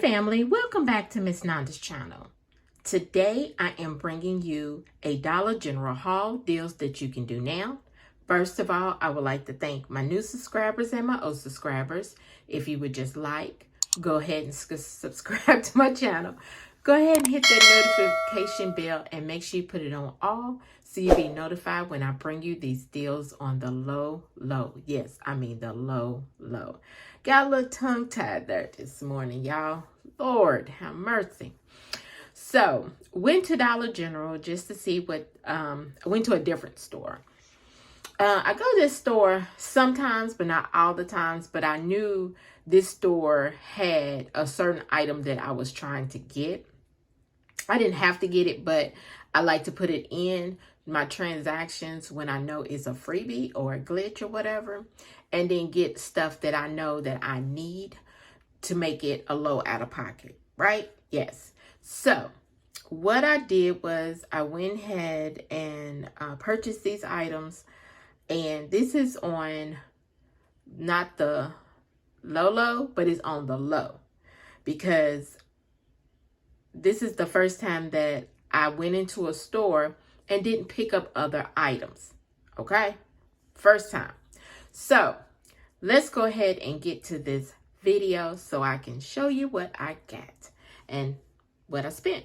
family, welcome back to Miss Nanda's channel. Today I am bringing you a Dollar General haul, deals that you can do now. First of all, I would like to thank my new subscribers and my old subscribers. If you would just go ahead and subscribe to my channel. Go ahead and hit that notification bell and make sure you put it on all so you'll be notified when I bring you these deals on the low. Yes, I mean the low. Got a little tongue-tied there this morning, y'all. Lord, have mercy. So, went to Dollar General just to see what, I went to a different store. I go to this store sometimes, but not all the times, but I knew this store had a certain item that I was trying to get. I didn't have to get it, but I like to put it in my transactions when I know it's a freebie or a glitch or whatever, and then get stuff that I know that I need to make it a low out of pocket, right? Yes. So what I did was I went ahead and purchased these items, and this is on not the low, but it's on the low, because this is the first time that I went into a store and didn't pick up other items. Okay? First time. So let's go ahead and get to this video so I can show you what I got and what I spent.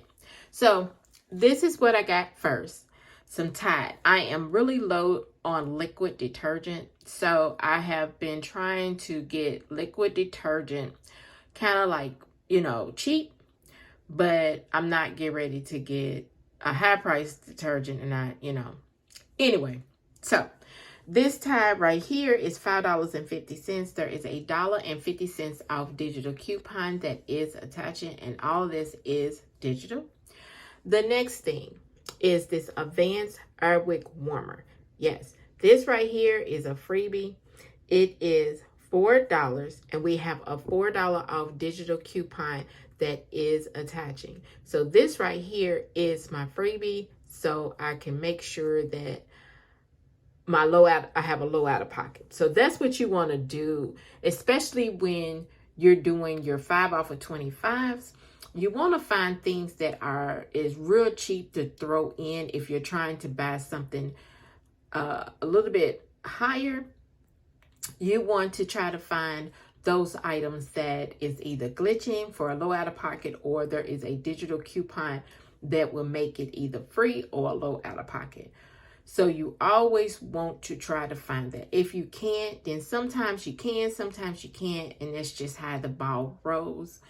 So this is what I got first. Some Tide. I am really low on liquid detergent. So I have been trying to get liquid detergent kind of like, cheap. But I'm not getting ready to get a high price detergent and Anyway, so this Tide right here is $5.50. There is $1.50 off digital coupon that is attaching, and all this is digital. The next thing is this Advanced Airwick Warmer. Yes, this right here is a freebie. It is $4, and we have a $4 off digital coupon that is attaching. So this right here is my freebie, so I can make sure that I have a low out of pocket. So that's what you want to do, especially when you're doing your 5 off of 25s. You want to find things that is real cheap to throw in if you're trying to buy something a little bit higher. You want to try to find those items that is either glitching for a low out of pocket, or there is a digital coupon that will make it either free or a low out of pocket. So you always want to try to find that. If you can't, then sometimes you can, sometimes you can't, and that's just how the ball rolls.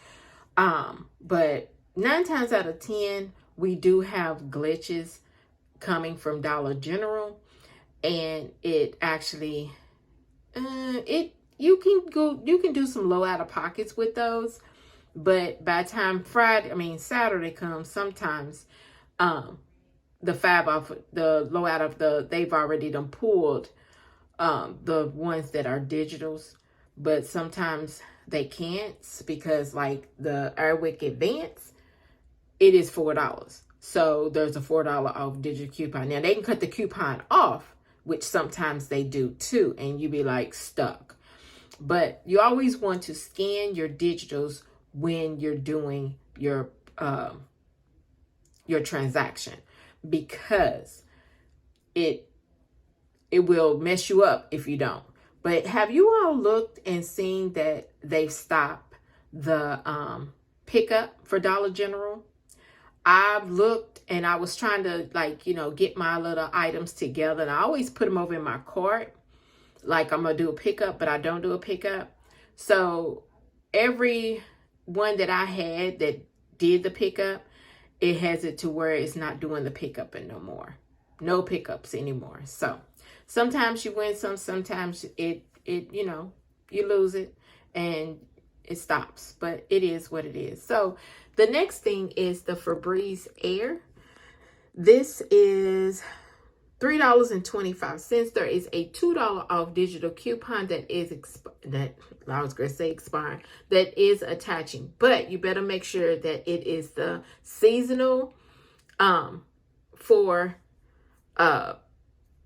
But 9 times out of 10, we do have glitches coming from Dollar General, and it actually, you can do some low out of pockets with those, but by the time Saturday comes, sometimes, the 5 off, the low out of they've already done pulled, the ones that are digitals, but sometimes they can't, because like the Airwick Advance, it is $4. So there's a $4 off digital coupon. Now they can cut the coupon off, which sometimes they do too, and you be like stuck. But you always want to scan your digitals when you're doing your transaction, because it will mess you up if you don't. But have you all looked and seen that they've stopped the pickup for Dollar General? I've looked, and I was trying to get my little items together, and I always put them over in my cart. Like I'm going to do a pickup, but I don't do a pickup. So every one that I had that did the pickup, it has it to where it's not doing the pickup and no more. No pickups anymore. So sometimes you win some, sometimes you lose it and it stops. But it is what it is. So the next thing is the Febreze Air. This is $3.25. There is a $2 off digital coupon that is that is attaching, but you better make sure that it is the seasonal for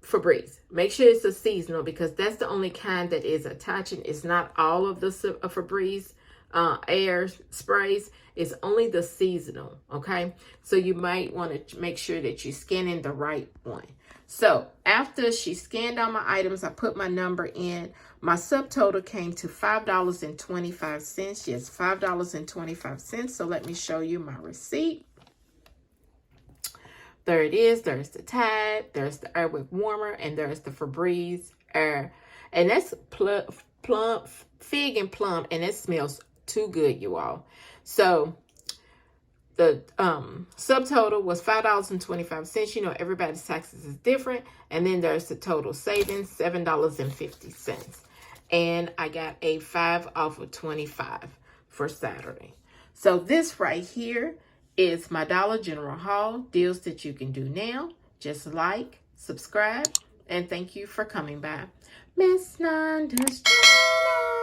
Febreze. Make sure it's a seasonal, because that's the only kind that is attaching. It's not all of the Febreze air sprays. It's only the seasonal, okay? So you might want to make sure that you're scanning the right one. So after she scanned all my items, I put my number in. My subtotal came to $5.25. Yes, $5.25. So let me show you my receipt. There it is. There's the Tide, there's the Airwick Warmer, and there's the Febreze Air. And that's plum, fig and plum, and it smells too good, you all. So the subtotal was $5.25. You know, everybody's taxes is different. And then there's the total savings, $7.50. And I got a 5 off of 25 for Saturday. So this right here is my Dollar General haul, deals that you can do now. Just like, subscribe, and thank you for coming by Miss Nanda's channel.